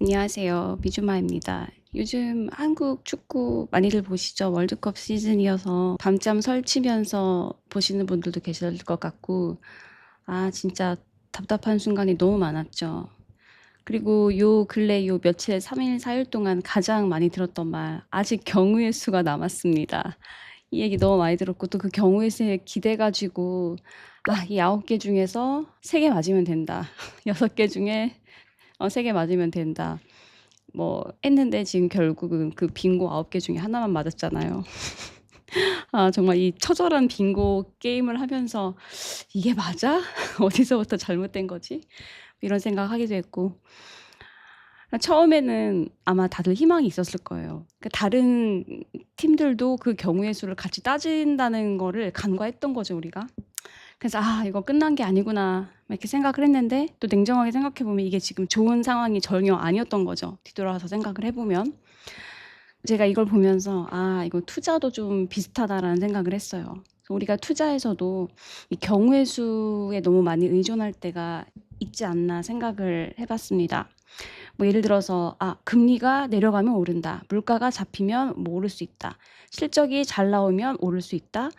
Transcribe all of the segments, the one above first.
안녕하세요. 미주마입니다. 요즘 한국 축구 많이들 보시죠? 월드컵 시즌이어서 밤잠 설치면서 보시는 분들도 계실 것 같고, 진짜 답답한 순간이 너무 많았죠. 그리고 요 근래 요 며칠, 3일, 4일 동안 가장 많이 들었던 말, 아직 경우의 수가 남았습니다. 이 얘기 너무 많이 들었고, 또 그 경우의 수에 기대가지고, 이 9개 중에서 3개 맞으면 된다. 6개 중에 3개 맞으면 된다. 뭐 했는데 지금 결국은 그 빙고 9개 중에 하나만 맞았잖아요. 정말 이 처절한 빙고 게임을 하면서 '이게 맞아? 어디서부터 잘못된 거지?' 이런 생각하기도 했고, 처음에는 아마 다들 희망이 있었을 거예요. 그 다른 팀들도 그 경우의 수를 같이 따진다는 거를 간과했던 거죠, 우리가. 그래서 '아 이거 끝난 게 아니구나.' 막 이렇게 생각을 했는데, 또 냉정하게 생각해 보면 이게 지금 좋은 상황이 전혀 아니었던 거죠, 뒤돌아서 생각을 해 보면. 제가 이걸 보면서 '아 이거 투자도 좀 비슷하다.'라는 생각을 했어요. 그래서 우리가 투자에서도 이 경우의 수에 너무 많이 의존할 때가 있지 않나 생각을 해 봤습니다. 뭐 예를 들어서 금리가 내려가면 오른다. 물가가 잡히면 뭐 오를 수 있다. 실적이 잘 나오면 오를 수 있다.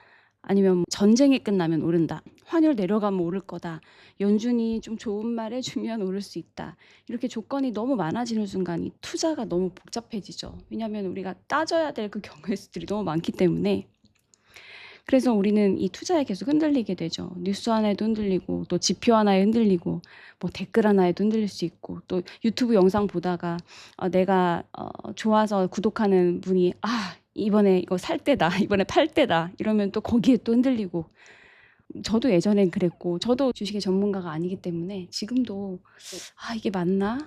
아니면 뭐 전쟁이 끝나면 오른다. 환율 내려가면 오를 거다. 연준이 좀 좋은 말 해주면 오를 수 있다. 이렇게 조건이 너무 많아지는 순간 이 투자가 너무 복잡해지죠. 왜냐하면 우리가 따져야 될 그 경우의 수들이 너무 많기 때문에. 그래서 우리는 이 투자에 계속 흔들리게 되죠. 뉴스 하나에도 흔들리고, 또 지표 하나에 흔들리고, 뭐 댓글 하나에도 흔들릴 수 있고, 또 유튜브 영상 보다가 내가 좋아서 구독하는 분이 이번에 이거 살 때다, 이번에 팔 때다 이러면 또 거기에 또 흔들리고. 저도 예전엔 그랬고, 저도 주식의 전문가가 아니기 때문에 지금도 이게 맞나?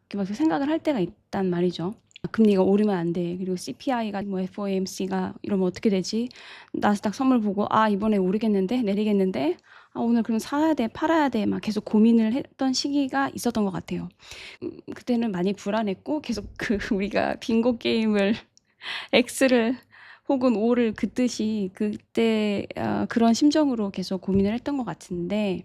이렇게 막 생각을 할 때가 있단 말이죠. 금리가 오르면 안 돼. 그리고 CPI가 뭐 FOMC가 이러면 어떻게 되지? 나스닥 선물 보고 이번에 오르겠는데? 내리겠는데? 오늘 그럼 사야 돼? 팔아야 돼? 막 계속 고민을 했던 시기가 있었던 것 같아요. 그때는 많이 불안했고, 계속 우리가 빙고 게임을 X를 혹은 O를 긋듯이 그때 그런 심정으로 계속 고민을 했던 것 같은데,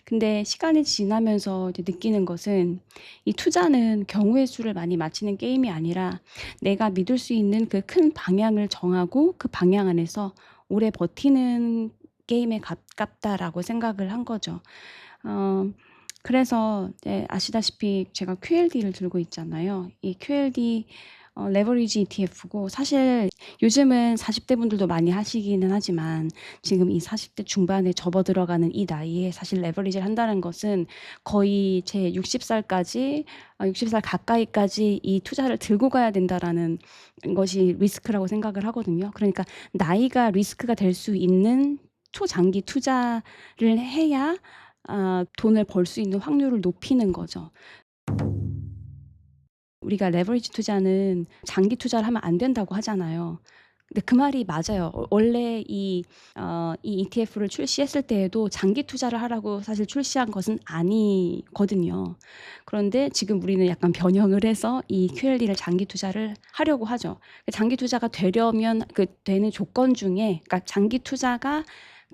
근데 시간이 지나면서 이제 느끼는 것은, 이 투자는 경우의 수를 많이 맞히는 게임이 아니라 내가 믿을 수 있는 그 큰 방향을 정하고 그 방향 안에서 오래 버티는 게임에 가깝다라고 생각을 한 거죠. 어, 그래서 아시다시피 제가 QLD를 들고 있잖아요. 이 QLD 레버리지 ETF고, 사실 요즘은 40대 분들도 많이 하시기는 하지만, 지금 이 40대 중반에 접어들어가는 이 나이에 사실 레버리지를 한다는 것은 거의 제 60살까지, 60살 가까이까지 이 투자를 들고 가야 된다라는 것이 리스크라고 생각을 하거든요. 그러니까 나이가 리스크가 될 수 있는 초장기 투자를 해야 돈을 벌 수 있는 확률을 높이는 거죠. 우리가 레버리지 투자는 장기 투자를 하면 안 된다고 하잖아요. 근데 그 말이 맞아요. 원래 이 ETF를 출시했을 때에도 장기 투자를 하라고 사실 출시한 것은 아니거든요. 그런데 지금 우리는 약간 변형을 해서 이 QLD를 장기 투자를 하려고 하죠. 장기 투자가 되려면 그 되는 조건 중에, 그러니까 장기 투자가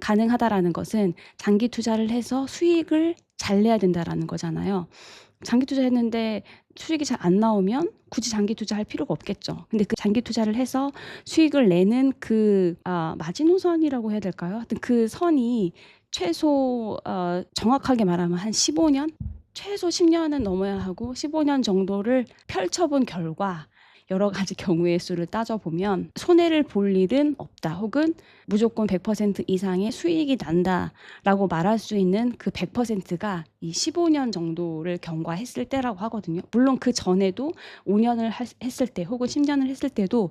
가능하다라는 것은 장기 투자를 해서 수익을 잘 내야 된다라는 거잖아요. 장기 투자했는데 수익이 잘 안 나오면 굳이 장기 투자할 필요가 없겠죠. 근데 그 장기 투자를 해서 수익을 내는 그 마지노선이라고 해야 될까요? 하여튼 그 선이 최소 정확하게 말하면 한 15년? 최소 10년은 넘어야 하고, 15년 정도를 펼쳐본 결과 여러 가지 경우의 수를 따져보면 손해를 볼 일은 없다, 혹은 무조건 100% 이상의 수익이 난다라고 말할 수 있는 그 100%가 이 15년 정도를 경과했을 때라고 하거든요. 물론 그 전에도 5년을 했을 때 혹은 10년을 했을 때도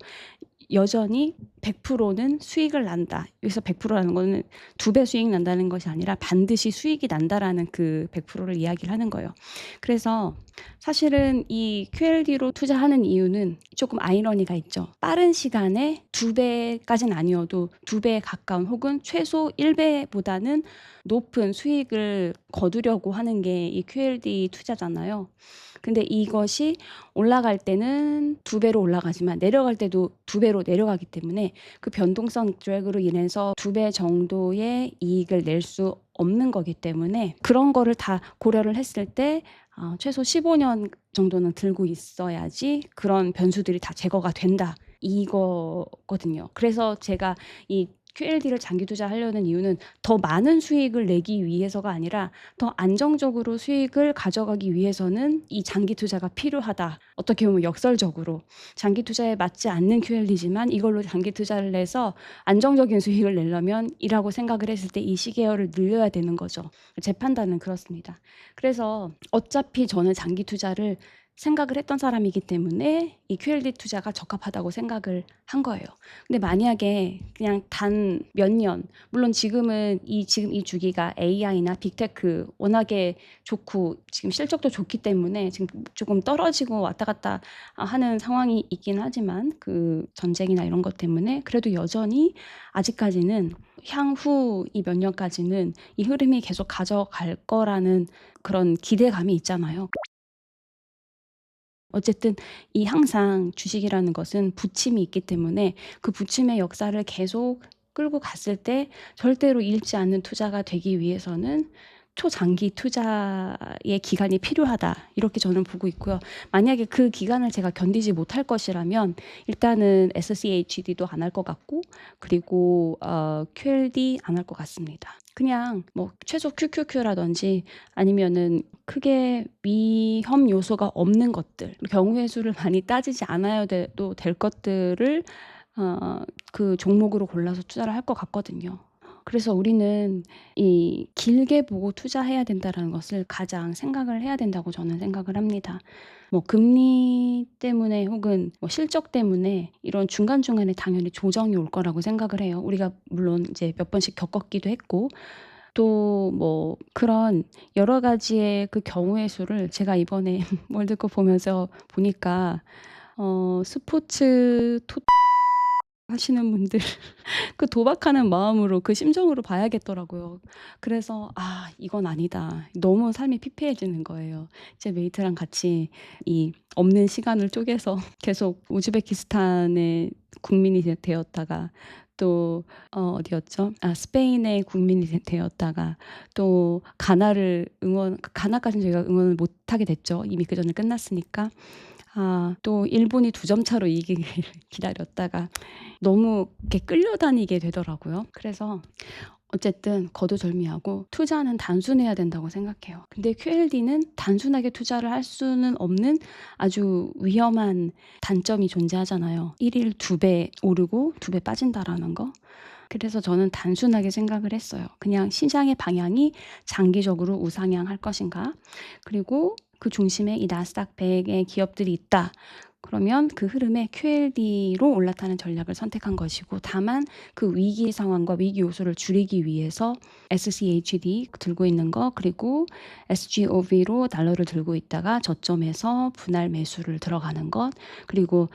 여전히 100%는 수익을 난다. 여기서 100%라는 거는 2배 수익 난다는 것이 아니라 반드시 수익이 난다라는 그 100%를 이야기를 하는 거예요. 그래서 사실은 이 QLD로 투자하는 이유는 조금 아이러니가 있죠. 빠른 시간에 2배까지는 아니어도 2배에 가까운, 혹은 최소 1배보다는 높은 수익을 거두려고 하는 게 이 QLD 투자잖아요. 근데 이것이 올라갈 때는 2배로 올라가지만 내려갈 때도 2배로 내려가기 때문에 그 변동성 드래그로 인해서 2배 정도의 이익을 낼 수 없는 거기 때문에, 그런 거를 다 고려를 했을 때 최소 15년 정도는 들고 있어야지 그런 변수들이 다 제거가 된다. 이거거든요. 그래서 제가 이 QLD를 장기 투자하려는 이유는 더 많은 수익을 내기 위해서가 아니라 더 안정적으로 수익을 가져가기 위해서는 이 장기 투자가 필요하다. 어떻게 보면 역설적으로 장기 투자에 맞지 않는 QLD지만 이걸로 장기 투자를 내서 안정적인 수익을 내려면 이라고 생각을 했을 때 이 시계열을 늘려야 되는 거죠. 제 판단은 그렇습니다. 그래서 어차피 저는 장기 투자를 생각을 했던 사람이기 때문에 이 QLD 투자가 적합하다고 생각을 한 거예요. 근데 만약에 그냥 단 몇 년, 물론 지금 이 주기가 AI나 빅테크 워낙에 좋고 지금 실적도 좋기 때문에 지금 조금 떨어지고 왔다 갔다 하는 상황이 있긴 하지만 그 전쟁이나 이런 것 때문에 그래도 여전히 아직까지는 향후 이 몇 년까지는 이 흐름이 계속 가져갈 거라는 그런 기대감이 있잖아요. 어쨌든 이 항상 주식이라는 것은 부침이 있기 때문에 그 부침의 역사를 계속 끌고 갔을 때 절대로 잃지 않는 투자가 되기 위해서는 초장기 투자의 기간이 필요하다. 이렇게 저는 보고 있고요. 만약에 그 기간을 제가 견디지 못할 것이라면 일단은 SCHD도 안 할 것 같고 그리고 QLD 안 할 것 같습니다. 그냥 뭐 최소 QQQ라든지 아니면은 크게 위험 요소가 없는 것들, 경우의 수를 많이 따지지 않아야 돼도 될 것들을 그 종목으로 골라서 투자를 할 것 같거든요. 그래서 우리는 이 길게 보고 투자해야 된다라는 것을 가장 생각을 해야 된다고 저는 생각을 합니다. 뭐 금리 때문에 혹은 뭐 실적 때문에 이런 중간중간에 당연히 조정이 올 거라고 생각을 해요. 우리가 물론 이제 몇 번씩 겪었기도 했고 또 뭐 그런 여러 가지의 그 경우의 수를 제가 이번에 월드컵 보면서 보니까 스포츠 토 하시는 분들 그 도박하는 마음으로 그 심정으로 봐야겠더라고요. 그래서 '아 이건 아니다.' 너무 삶이 피폐해지는 거예요. 제 메이트랑 같이 이 없는 시간을 쪼개서 계속 우즈베키스탄의 국민이 되었다가 또 어디였죠? 스페인의 국민이 되었다가 또 가나까지는 저희가 응원을 못 하게 됐죠. 이미 그 전에 끝났으니까. 또 일본이 2점 차로 이기길 기다렸다가 너무 이렇게 끌려다니게 되더라고요. 그래서 어쨌든 거두절미하고 투자는 단순해야 된다고 생각해요. 근데 QLD는 단순하게 투자를 할 수는 없는 아주 위험한 단점이 존재하잖아요. 1일 2배 오르고 2배 빠진다라는 거. 그래서 저는 단순하게 생각을 했어요. 그냥 시장의 방향이 장기적으로 우상향할 것인가. 그리고 그 중심에 이 나스닥 100의 기업들이 있다. 그러면 그 흐름에 QLD로 올라타는 전략을 선택한 것이고 다만 그 위기 상황과 위기 요소를 줄이기 위해서 SCHD 들고 있는 거 그리고 SGOV로 달러를 들고 있다가 저점에서 분할 매수를 들어가는 것 그리고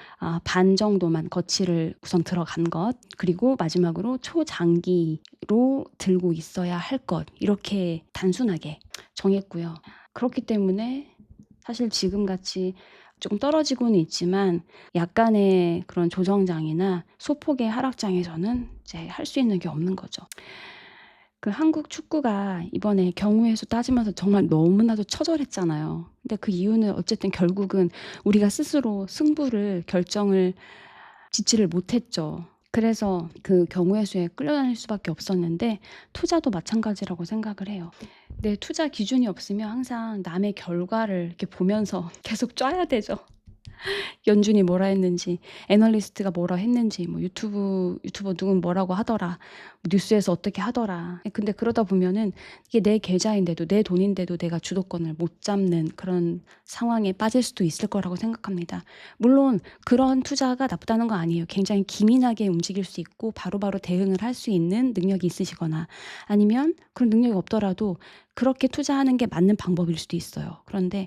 반 정도만 거치를 우선 들어간 것 그리고 마지막으로 초장기로 들고 있어야 할 것 이렇게 단순하게 정했고요. 그렇기 때문에 사실 지금같이 조금 떨어지고는 있지만 약간의 그런 조정장이나 소폭의 하락장에서는 이제 할 수 있는 게 없는 거죠. 그 한국 축구가 이번에 경우의 수 따지면서 정말 너무나도 처절했잖아요. 근데 그 이유는 어쨌든 결국은 우리가 스스로 승부를 결정을 짓지를 못했죠. 그래서 그 경우의 수에 끌려다닐 수밖에 없었는데 투자도 마찬가지라고 생각을 해요. 내 투자 기준이 없으면 항상 남의 결과를 이렇게 보면서 계속 쪄야 되죠. 연준이 뭐라 했는지, 애널리스트가 뭐라 했는지, 뭐 유튜버 누군 뭐라고 하더라, 뉴스에서 어떻게 하더라. 근데 그러다 보면은 이게 내 계좌인데도 내 돈인데도 내가 주도권을 못 잡는 그런 상황에 빠질 수도 있을 거라고 생각합니다. 물론 그런 투자가 나쁘다는 거 아니에요. 굉장히 기민하게 움직일 수 있고 바로바로 대응을 할 수 있는 능력이 있으시거나 아니면 그런 능력이 없더라도 그렇게 투자하는 게 맞는 방법일 수도 있어요. 그런데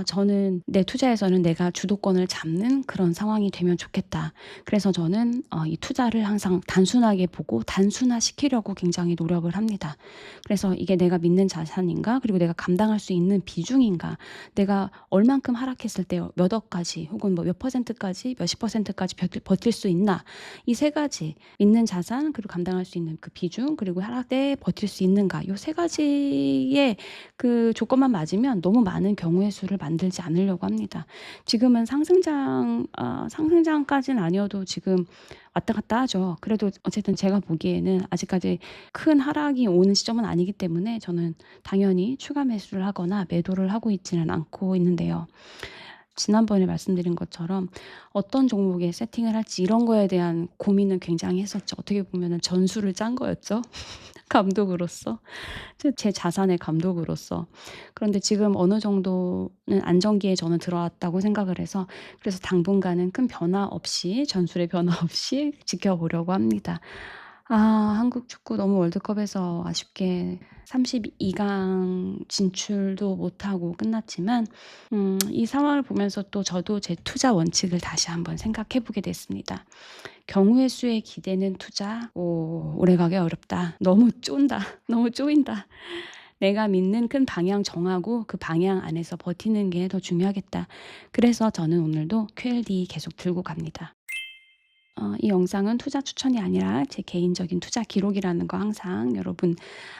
저는 내 투자에서는 내가 주도권을 잡는 그런 상황이 되면 좋겠다. 그래서 저는 이 투자를 항상 단순하게 보고 단순화시키려고 굉장히 노력을 합니다. 그래서 이게 내가 믿는 자산인가 그리고 내가 감당할 수 있는 비중인가 내가 얼만큼 하락했을 때 몇 억까지 혹은 뭐 몇 퍼센트까지 몇십 퍼센트까지 버틸 수 있나 이 세 가지 믿는 자산 그리고 감당할 수 있는 그 비중 그리고 하락 때 버틸 수 있는가 이 세 가지 초기에 그 조건만 맞으면 너무 많은 경우의 수를 만들지 않으려고 합니다. 지금은 상승장까지는 아니어도 지금 왔다 갔다 하죠. 그래도 어쨌든 제가 보기에는 아직까지 큰 하락이 오는 시점은 아니기 때문에 저는 당연히 추가 매수를 하거나 매도를 하고 있지는 않고 있는데요. 지난번에 말씀드린 것처럼 어떤 종목에 세팅을 할지 이런 거에 대한 고민은 굉장히 했었죠. 어떻게 보면은 전술을 짠 거였죠. 감독으로서. 제 자산의 감독으로서. 그런데 지금 어느 정도는 안정기에 저는 들어왔다고 생각을 해서 그래서 당분간은 큰 변화 없이 전술의 변화 없이 지켜보려고 합니다. 한국 축구 너무 월드컵에서 아쉽게 32강 진출도 못하고 끝났지만 이 상황을 보면서 또 저도 제 투자 원칙을 다시 한번 생각해 보게 됐습니다. 경우의 수에 기대는 투자 오래가기 어렵다. 너무 쫀다. 너무 쪼인다. 내가 믿는 큰 방향 정하고 그 방향 안에서 버티는 게 더 중요하겠다. 그래서 저는 오늘도 QLD 계속 들고 갑니다. 이 영상은 투자 추천이 아니라 제 개인적인 투자 기록이라는 거 항상 여러분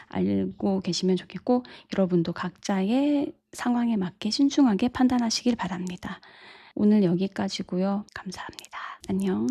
알고 계시면 좋겠고 여러분도 각자의 상황에 맞게 신중하게 판단하시길 바랍니다. 오늘 여기까지고요. 감사합니다. 안녕.